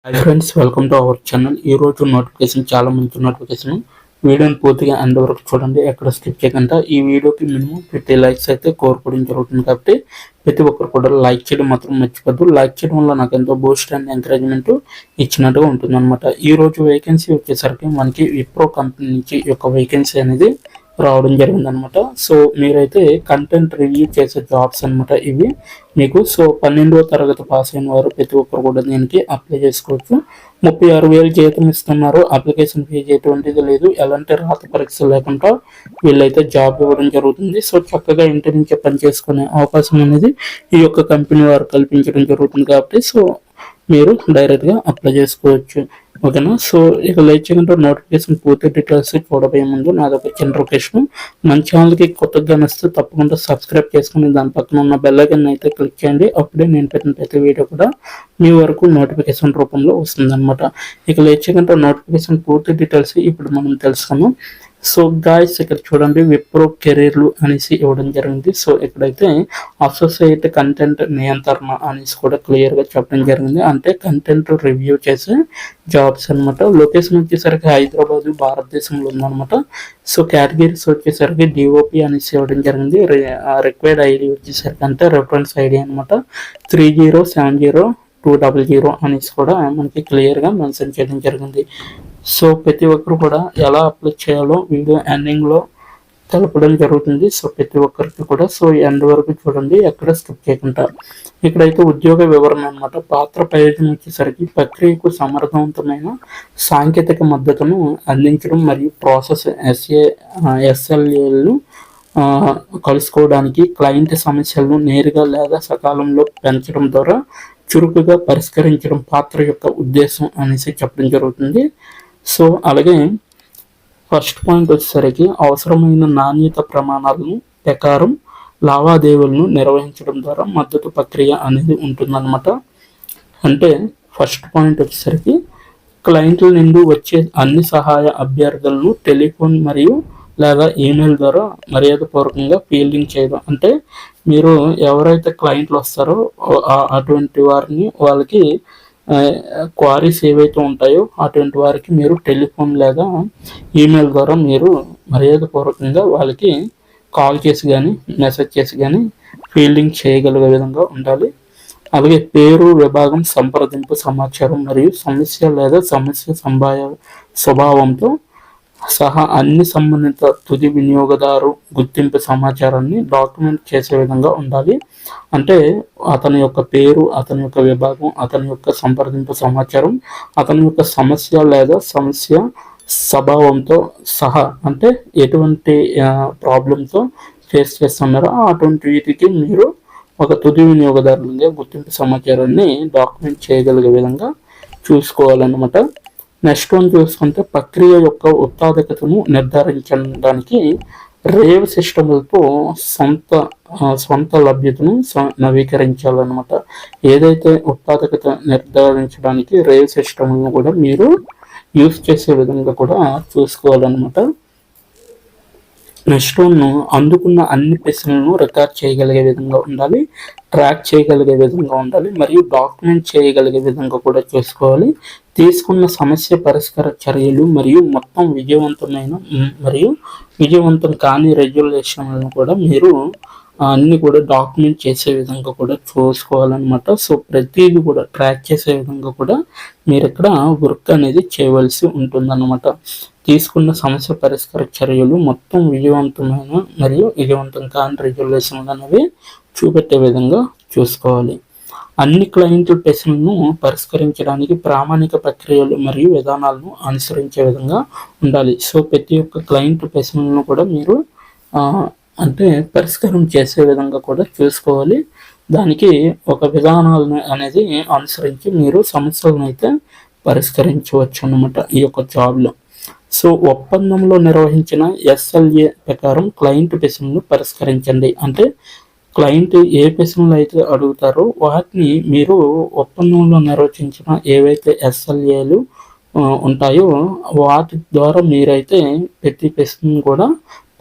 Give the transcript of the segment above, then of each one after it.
Hi friends, welcome to our channel. ఈరోజు notification చాలా మంచి నోటిఫికేషన్. వీడియోని పూర్తిగా ఎండ్ వరకు చూడండి, ఎక్కడ స్కిప్ చేయకుండా. ఈ వీడియోకి మినిమం 50 లైక్స్ అయితే కోరుకోవడం జరుగుతుంది కాబట్టి ప్రతి ఒక్కరు కూడా లైక్ చేయడం మాత్రం మర్చిపోద్దు. లైక్ చేయడం వల్ల నాకు ఎంతో బూస్ట్ అండ్ ఎంకరేజ్మెంట్ ఇచ్చినట్టుగా ఉంటుంది అనమాట. ఈ రోజు వేకెన్సీ వచ్చేసరికి మనకి విప్రో కంపెనీ నుంచి ఈ యొక్క వేకెన్సీ అనేది రావడం జరిగింది అనమాట. సో మీరైతే కంటెంట్ రివ్యూ చేసే జాబ్స్ అనమాట ఇవి మీకు. సో 12వ తరగతి పాస్ అయిన వారు ప్రతి ఒక్కరు కూడా దీనికి అప్లై చేసుకోవచ్చు. 36,000 జీతం ఇస్తున్నారు. అప్లికేషన్ ఫీజు ఎటువంటిది లేదు. ఎలాంటి రాత పరీక్ష లేకుండా వీళ్ళైతే జాబ్ ఇవ్వడం జరుగుతుంది. సో చక్కగా ఇంటి నుంచే పని చేసుకునే అవకాశం అనేది ఈ యొక్క కంపెనీ వారు కల్పించడం జరుగుతుంది కాబట్టి సో మీరు డైరెక్ట్గా అప్లై చేసుకోవచ్చు. ఓకేనా. సో ఇక లేట్ చేయకుండా నోటిఫికేషన్ పూర్తి డీటెయిల్స్ చూడబోయే ముందు నాదొక చిన్న రిక్వెస్ట్. మన ఛానల్కి కొత్తగా నచ్చితే తప్పకుండా సబ్స్క్రైబ్ చేసుకుని దాని పక్కన ఉన్న బెల్ ఐకాన్ అయితే క్లిక్ చేయండి. అప్పుడే నేను పెట్టిన ప్రతి వీడియో కూడా మీ వరకు నోటిఫికేషన్ రూపంలో వస్తుందన్నమాట. ఇక లేట్ చేయకుండా నోటిఫికేషన్ పూర్తి డీటెయిల్స్ ఇప్పుడు మనం తెలుసుకున్నాం. సో గాయ్స్ ఇక్కడ చూడండి, విప్రో కెరీర్లు అనేసి ఇవ్వడం జరిగింది. సో ఇక్కడైతే అసోసియేట్ కంటెంట్ నియంత్రణ అనేసి కూడా క్లియర్గా చెప్పడం జరిగింది. అంటే కంటెంట్ రివ్యూ చేసే జాబ్స్ అనమాట. లొకేషన్ వచ్చేసరికి హైదరాబాద్ భారతదేశంలో ఉందన్నమాట. సో కేటగిరీస్ వచ్చేసరికి డిఓపి అనేసి ఇవ్వడం జరిగింది. రిక్వైర్డ్ ఐడి వచ్చేసరికి అంటే రెఫరెన్స్ ఐడి అనమాట 30702000 అనేసి కూడా మనకి క్లియర్గా మెన్షన్ చేయడం జరిగింది. సో ప్రతి ఒక్కరు కూడా ఎలా అప్లై చేయాలో వీడియో ఎండింగ్లో తెలపడం జరుగుతుంది. సో ప్రతి ఒక్కరికి కూడా సో ఎండ్ వరకు చూడండి, ఎక్కడ స్కిప్ చేయకుండా. ఇక్కడైతే ఉద్యోగ వివరణ అనమాట. పాత్ర ప్రయోజనం వచ్చేసరికి ప్రక్రియకు సమర్థవంతమైన సాంకేతిక మద్దతును అందించడం మరియు ప్రాసెస్ ఎస్ఎల్ఏలను కలుసుకోవడానికి క్లయింట్ సమస్యలను నేరుగా లేదా సకాలంలో పెంచడం ద్వారా చురుకుగా పరిష్కరించడం పాత్ర యొక్క ఉద్దేశం అనేసి చెప్పడం జరుగుతుంది. సో అలాగే ఫస్ట్ పాయింట్ వచ్చేసరికి అవసరమైన నాణ్యత ప్రమాణాలను ప్రకారం లావాదేవీలను నిర్వహించడం ద్వారా మద్దతు ప్రక్రియ అనేది ఉంటుందన్నమాట. అంటే ఫస్ట్ పాయింట్ వచ్చేసరికి క్లయింట్ల నుండి వచ్చే అన్ని సహాయ అభ్యర్థులను టెలిఫోన్ మరియు లేదా ఈమెయిల్ ద్వారా మర్యాదపూర్వకంగా ఫీల్డింగ్ చేయడం. అంటే మీరు ఎవరైతే క్లయింట్లు వస్తారో అటువంటి వారిని వాళ్ళకి క్వారీస్ ఏవైతే ఉంటాయో అటువంటి వారికి మీరు టెలిఫోన్ లేదా ఈమెయిల్ ద్వారా మీరు మర్యాదపూర్వకంగా వాళ్ళకి కాల్ చేసి కానీ మెసేజ్ చేసి కానీ ఫీల్డింగ్ చేయగలిగే విధంగా ఉండాలి. అలాగే పేరు, విభాగం, సంప్రదింపు సమాచారం మరియు సమస్య లేదా సమస్య స్వభావంతో సహా అన్ని సంబంధిత తుది వినియోగదారు గుర్తింపు సమాచారాన్ని డాక్యుమెంట్ చేసే విధంగా ఉండాలి. అంటే అతని యొక్క పేరు, అతని యొక్క విభాగం, అతని యొక్క సంప్రదింపు సమాచారం, అతని యొక్క సమస్య లేదా సమస్య స్వభావంతో సహా అంటే ఎటువంటి ప్రాబ్లంతో ఫేస్ చేస్తున్నారో అటువంటి వీటికి మీరు ఒక తుది వినియోగదారులుగా గుర్తింపు సమాచారాన్ని డాక్యుమెంట్ చేయగలిగే విధంగా చూసుకోవాలన్నమాట. నెక్స్ట్ వన్ చూసుకుంటే ప్రక్రియ యొక్క ఉత్పాదకతను నిర్ధారించడానికి రేవ్ సిస్టములతో స్వంత లభ్యతను నవీకరించాలన్నమాట. ఏదైతే ఉత్పాదకత నిర్ధారించడానికి రేవ్ సిస్టములను కూడా మీరు యూస్ చేసే విధంగా కూడా చూసుకోవాలన్నమాట. నెక్స్ట్ వన్ అందుకున్న అన్ని ప్రశ్నలను రికార్డ్ చేయగలిగే విధంగా ఉండాలి, ట్రాక్ చేయగలిగే విధంగా ఉండాలి మరియు డాక్యుమెంట్ చేయగలిగే విధంగా కూడా చూసుకోవాలి. తీసుకున్న సమస్య పరిష్కార చర్యలు మరియు మొత్తం విజయవంతం కాని రెజల్యూషన్లను కూడా మీరు అన్ని కూడా డాక్యుమెంట్ చేసే విధంగా కూడా చూసుకోవాలన్నమాట. సో ప్రతిదీ కూడా ట్రాక్ చేసే విధంగా కూడా మీరు ఇక్కడ వర్క్ అనేది చేయవలసి ఉంటుందన్నమాట. తీసుకున్న సమస్య పరిష్కార చర్యలు మొత్తం విజయవంతమైన మరియు విజయవంతం కాని రెజల్యూషన్లు అనేవి చూపెట్టే విధంగా చూసుకోవాలి. అన్ని క్లయింట్ ప్రశ్నలను పరిష్కరించడానికి ప్రామాణిక ప్రక్రియలు మరియు విధానాలను అనుసరించే విధంగా ఉండాలి. సో ప్రతి ఒక్క క్లయింట్ ప్రశ్నలను కూడా మీరు అంటే పరిష్కారం చేసే విధంగా కూడా చూసుకోవాలి. దానికి ఒక విధానాలను అనేది అనుసరించి మీరు సమస్యలను అయితే పరిష్కరించవచ్చు అన్నమాట ఈ యొక్క జాబ్లో. సో ఒప్పందంలో నిర్వహించిన ఎస్ఎల్ఏ ప్రకారం క్లయింట్ ప్రశ్నలను పరిష్కరించండి. అంటే క్లయింట్ ఏ ప్రశ్నలు అయితే అడుగుతారో వాటిని మీరు ఒప్పందంలో నిర్వచించిన ఏవైతే ఎస్ఎల్ఏలు ఉంటాయో వాటి ద్వారా మీరైతే ప్రతి ప్రశ్నను కూడా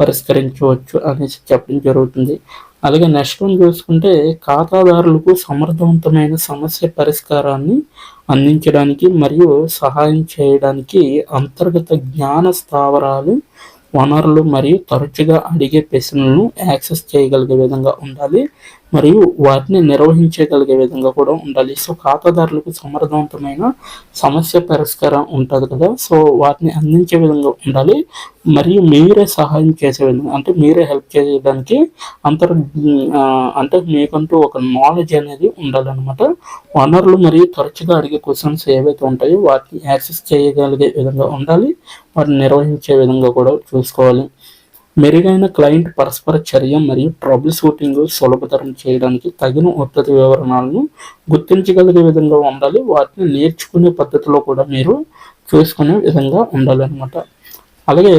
పరిష్కరించవచ్చు అనేసి చెప్పడం జరుగుతుంది. అలాగే నెక్స్ట్ వన్ చూసుకుంటే ఖాతాదారులకు సమర్థవంతమైన సమస్య పరిష్కారాన్ని అందించడానికి మరియు సహాయం చేయడానికి అంతర్గత జ్ఞాన స్థావరాలు, వనరులు మరియు తరచుగా అడిగే ప్రశ్నలను యాక్సెస్ చేయగలిగే విధంగా ఉండాలి మరియు వాటిని నిర్వహించగలిగే విధంగా కూడా ఉండాలి. సో ఖాతాదారులకు సమర్థవంతమైన సమస్య పరిష్కారం ఉంటుంది కదా, సో వాటిని అందించే విధంగా ఉండాలి మరియు మీరే సహాయం చేసే విధంగా, అంటే మీరే హెల్ప్ చేయడానికి అంటే మీకంటూ ఒక నాలెడ్జ్ అనేది ఉండాలన్నమాట. వనరులు మరియు తరచుగా అడిగే క్వశ్చన్స్ ఏవైతే ఉంటాయో వాటిని యాక్సెస్ చేయగలిగే విధంగా ఉండాలి, వాటిని నిర్వహించే విధంగా కూడా చూసుకోవాలి. మెరుగైన క్లయింట్ పరస్పర చర్య మరియు ట్రబుల్ షూటింగ్ సులభతరం చేయడానికి తగిన ఉత్పత్తి వివరణలను గుర్తించగలిగే విధంగా ఉండాలి. వాటిని నేర్చుకునే పద్ధతిలో కూడా మీరు చూసుకునే విధంగా ఉండాలన్నమాట. అలాగే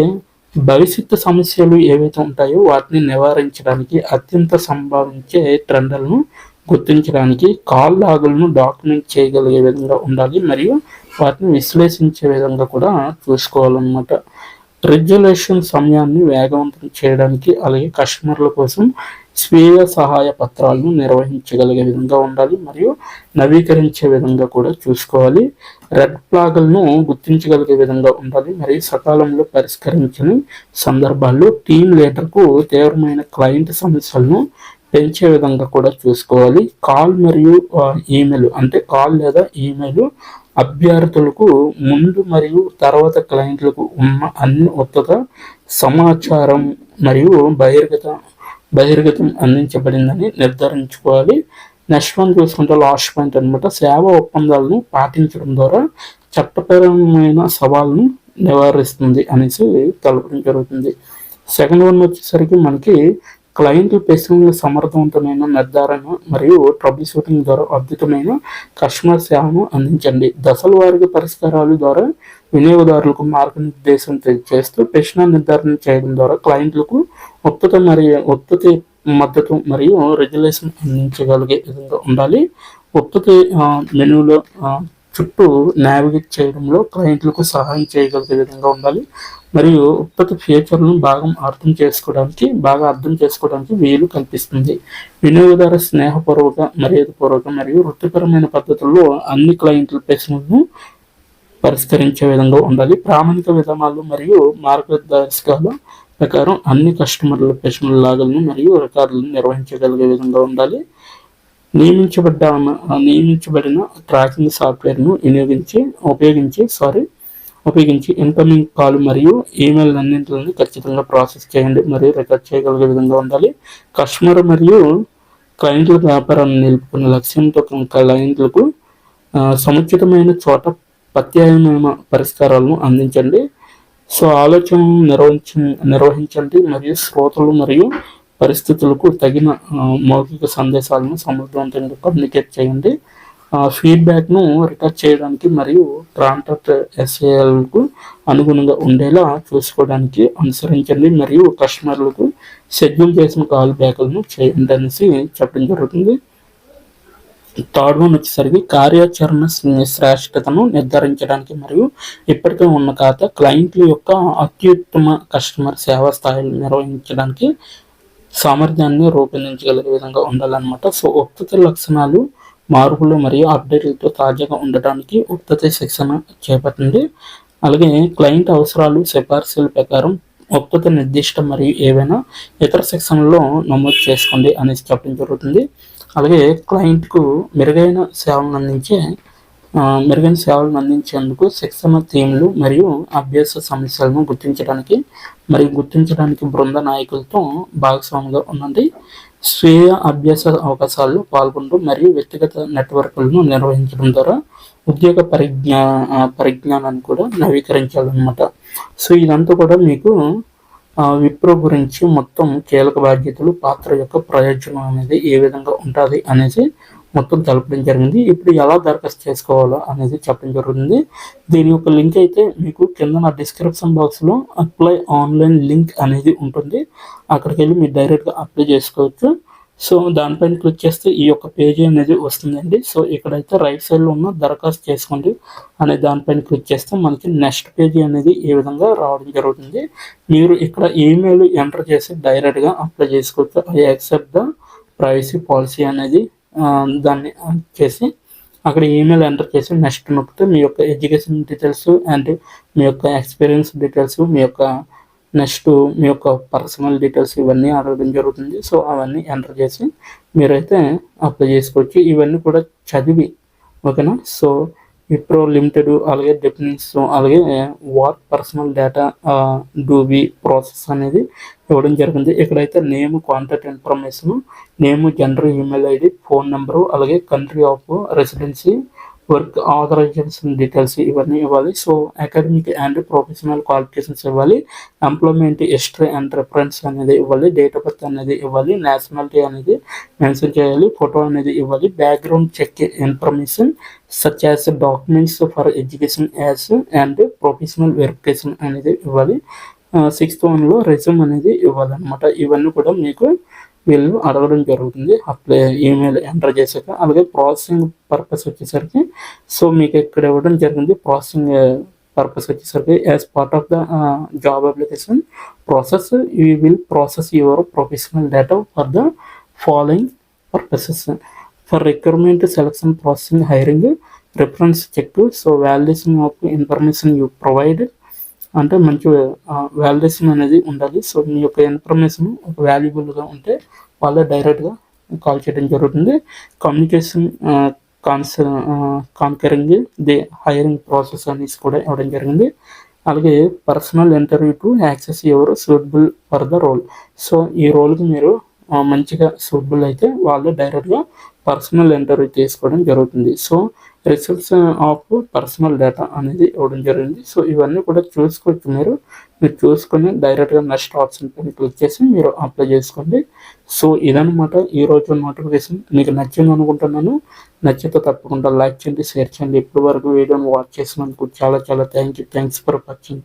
భవిష్యత్తు సమస్యలు ఏవైతే ఉంటాయో వాటిని నివారించడానికి అత్యంత సంభవించే ట్రెండ్లను గుర్తించడానికి కాల్ లాగులను డాక్యుమెంట్ చేయగలిగే విధంగా ఉండాలి మరియు వాటిని విశ్లేషించే విధంగా కూడా చూసుకోవాలన్నమాట. రెగ్యులేషన్ సమయాన్ని వేగవంతం చేయడానికి అలాగే కస్టమర్ల కోసం స్వీయ సహాయ పత్రాలను నిర్వహించగలిగే విధంగా ఉండాలి మరియు నవీకరించే విధంగా కూడా చూసుకోవాలి. రెడ్ ఫ్లాగ్లను గుర్తించగలిగే విధంగా ఉండాలి మరియు సకాలంలో పరిష్కరించని సందర్భాల్లో టీం లీడర్కు తీవ్రమైన క్లయింట్ సమస్యలను పెంచే విధంగా కూడా చూసుకోవాలి. కాల్ మరియు ఈమెయిల్, అంటే కాల్ లేదా ఈమెయిల్ అభ్యర్థులకు ముందు మరియు తర్వాత క్లయింట్లకు ఉన్న అన్ని ఉత్తత సమాచారం మరియు బహిర్గతం అందించబడిందని నిర్ధారించుకోవాలి. నెక్స్ట్ వన్ చూసుకుంటే లాస్ట్ పాయింట్ అనమాట, సేవా ఒప్పందాలను పాటించడం ద్వారా చట్టపరమైన సవాళ్ళను నివారిస్తుంది అనేసి తెలపడం జరుగుతుంది. సెకండ్ వన్ వచ్చేసరికి మనకి క్లయింట్ ప్రశ్నల సమర్థవంతమైన నిర్ధారణ మరియు ట్రబుల్ షూటింగ్ ద్వారా అద్భుతమైన కస్టమర్ సేవను అందించండి. దశల వారీగా పరిష్కారాల ద్వారా వినియోగదారులకు మార్గనిర్దేశం చేస్తూ ప్రశ్న నిర్ధారణ చేయడం ద్వారా క్లయింట్లకు ఉత్పత్తి మద్దతు మరియు రెగ్యులేషన్ అందించగలిగే విధంగా ఉండాలి. ఉత్పత్తి మెనూలో చుట్టూ నావిగేట్ చేయడంలో క్లయింట్లకు సహాయం చేయగలిగే విధంగా ఉండాలి మరియు ఉత్పత్తి ఫీచర్లను బాగా అర్థం చేసుకోవడానికి వీలు కల్పిస్తుంది. వినియోగదారు స్నేహపూర్వక, మర్యాదపూర్వక మరియు వృత్తిపరమైన పద్ధతుల్లో అన్ని క్లయింట్ల ప్రశ్నలను పరిష్కరించే విధంగా ఉండాలి. ప్రామాణిక విధానాలు మరియు మార్గదర్శకాల ప్రకారం అన్ని కస్టమర్ల ప్రశ్నల లాగలను మరియు రికార్డులను నిర్వహించగలిగే విధంగా ఉండాలి. నియమించబడిన ట్రాకింగ్ సాఫ్ట్వేర్ను ఉపయోగించి ఇన్కమింగ్ కాల్ మరియు ఈమెయిల్ అన్నింటిని ఖచ్చితంగా ప్రాసెస్ చేయండి మరియు రికార్డ్ చేయగలిగే విధంగా ఉండాలి. కస్టమర్ మరియు క్లయింట్ల వ్యాపారాన్ని నిలుపుకునే లక్ష్యంతో క్లయింట్లకు సముచితమైన చోట ప్రత్యామ్నాయ పరిష్కారాలను అందించండి. సో ఆలోచనలను నిర్వహించండి మరియు శ్రోతలు మరియు పరిస్థితులకు తగిన మౌఖిక సందేశాలను సమర్థవంతంగా కమ్యూనికేట్ చేయండి. ఫీడ్బ్యాక్ను రికార్డ్ చేయడానికి మరియు కాంట్రాక్ట్ ఎస్ఏఎల్కు అనుగుణంగా ఉండేలా చూసుకోవడానికి అనుసరించండి మరియు కస్టమర్లకు షెడ్యూల్ చేసిన కాల్ బ్యాక్లను చేయండి అనేసి చెప్పడం జరుగుతుంది. థర్డ్ వన్ వచ్చేసరికి కార్యాచరణ శ్రేష్టతను నిర్ధారించడానికి మరియు ఇప్పటికే ఉన్న ఖాతా క్లయింట్ల యొక్క అత్యుత్తమ కస్టమర్ సేవా స్థాయిలు నిర్వహించడానికి సామర్థ్యాన్ని రూపొందించగలిగే విధంగా ఉండాలన్నమాట. సో ఉత్పత్తి లక్షణాలు, మార్పులు మరియు అప్డేట్లతో తాజాగా ఉండడానికి ఉత్పత్తి శిక్షణ చేపట్టండి. అలాగే క్లయింట్ అవసరాలు సిఫార్సుల ప్రకారం ఉత్పత్తి నిర్దిష్ట మరియు ఏవైనా ఇతర సెక్షన్లో నమోదు చేసుకోండి అనేసి చెప్పడం జరుగుతుంది. అలాగే క్లయింట్కు మెరుగైన సేవలను అందించేందుకు శిక్షణ థీమ్లు మరియు అభ్యాస సమస్యలను గుర్తించడానికి బృంద నాయకులతో భాగస్వామిగా ఉండండి. స్వీయ అభ్యాస అవకాశాల్లో పాల్గొనడం మరియు వ్యక్తిగత నెట్వర్క్లను నిర్వహించడం ద్వారా ఉద్యోగ పరిజ్ఞానాన్ని కూడా నవీకరించాలన్నమాట. సో ఇదంతా కూడా మీకు విప్రో గురించి మొత్తం కీలక బాధ్యతలు, పాత్ర యొక్క ప్రయోజనం అనేది ఏ విధంగా ఉంటుంది అనేది మొత్తం తెలపడం జరిగింది. ఇప్పుడు ఎలా దరఖాస్తు చేసుకోవాలో అనేది చెప్పడం జరుగుతుంది. దీని యొక్క లింక్ అయితే మీకు కింద నా డిస్క్రిప్షన్ బాక్స్లో అప్లై ఆన్లైన్ లింక్ అనేది ఉంటుంది. అక్కడికి వెళ్ళి మీరు డైరెక్ట్గా అప్లై చేసుకోవచ్చు. సో దానిపైన క్లిక్ చేస్తే ఈ యొక్క పేజీ అనేది వస్తుందండి. సో ఇక్కడైతే రైట్ సైడ్లో ఉన్న దరఖాస్తు చేసుకోండి అనే దానిపైన క్లిక్ చేస్తే మనకి నెక్స్ట్ పేజీ అనేది ఈ విధంగా రావడం జరుగుతుంది. మీరు ఇక్కడ ఈమెయిల్ ఎంటర్ చేసి డైరెక్ట్గా అప్లై చేసుకోవచ్చు. I accept the privacy policy అనేది దాన్ని చేసి అక్కడ ఈమెయిల్ ఎంటర్ చేసి నెక్స్ట్ నొక్కితే మీ యొక్క ఎడ్యుకేషన్ డీటెయిల్స్ అండ్ మీ యొక్క ఎక్స్పీరియన్స్ డీటెయిల్స్, మీ యొక్క నెక్స్ట్ మీ యొక్క పర్సనల్ డీటెయిల్స్ ఇవన్నీ అడగడం జరుగుతుంది. సో అవన్నీ ఎంటర్ చేసి మీరైతే అప్లై చేసుకోవచ్చు. ఇవన్నీ కూడా చదివి ఓకేనా. సో విప్రో లిమిటెడ్ అలాగే డెఫినిట్స్ అలాగే what personal data do we process అనేది ఇవ్వడం జరిగింది. ఇక్కడైతే name, contact information, name, gender, email ID, phone number అలాగే country of residency, work authorization details ఇవన్నీ ఇవ్వాలి. So academic and professional qualifications ఇవ్వాలి, ఎంప్లాయ్మెంట్ హిస్టరీ అండ్ రెఫరెన్స్ అనేది ఇవ్వాలి, డేట్ ఆఫ్ బర్త్ అనేది ఇవ్వాలి, నేషనాలిటీ అనేది మెన్షన్ చేయాలి, ఫోటో అనేది ఇవ్వాలి, background check information such as documents for education as and professional verification అనేది ఇవ్వాలి. 6th వన్లో రెజ్యూమ్ అనేది ఇవ్వాలన్నమాట. ఇవన్నీ కూడా మీకు వీళ్ళు అడగడం జరుగుతుంది అప్లై ఈమెయిల్ ఎంటర్ చేశాక. అలాగే ప్రాసెసింగ్ పర్పస్ వచ్చేసరికి సో మీకు ఇక్కడ ఇవ్వడం జరిగింది. ప్రాసెసింగ్ పర్పస్ వచ్చేసరికి as part of the job application process you will process your professional data for the following purposes for recruitment, selection, processing, hiring, reference check, so validation of information you provide అంటే మంచి validation అనేది ఉండాలి. So మీ యొక్క information ఒక వాల్యుబుల్గా ఉంటే వాళ్ళే డైరెక్ట్గా call చేయడం జరుగుతుంది. Communication concerning the hiring process అనేసి కూడా ఇవ్వడం జరిగింది. అలాగే పర్సనల్ ఇంటర్వ్యూ టు యాక్సెస్ ఎవరు suitable for the role. So ఈ రోల్కి మీరు మంచిగా సూటబుల్ అయితే వాళ్ళు డైరెక్ట్గా పర్సనల్ ఇంటర్వ్యూ తీసుకోవడం జరుగుతుంది. So results of personal data అనేది ఇవ్వడం జరిగింది. సో ఇవన్నీ కూడా చూసుకోవచ్చు. మీరు చూసుకొని డైరెక్ట్గా నెక్స్ట్ ఆప్షన్ పైన క్లిక్ చేసి మీరు అప్లై చేసుకోండి. సో ఇదనమాట ఈరోజు నోటిఫికేషన్. మీకు నచ్చింది అనుకుంటున్నాను. నచ్చితే తప్పకుండా లైక్ చేయండి, షేర్ చేయండి. ఇప్పటి వరకు వీడియోని వాచ్ చేసినందుకు చాలా చాలా థ్యాంక్స్ ఫర్ వాచింగ్.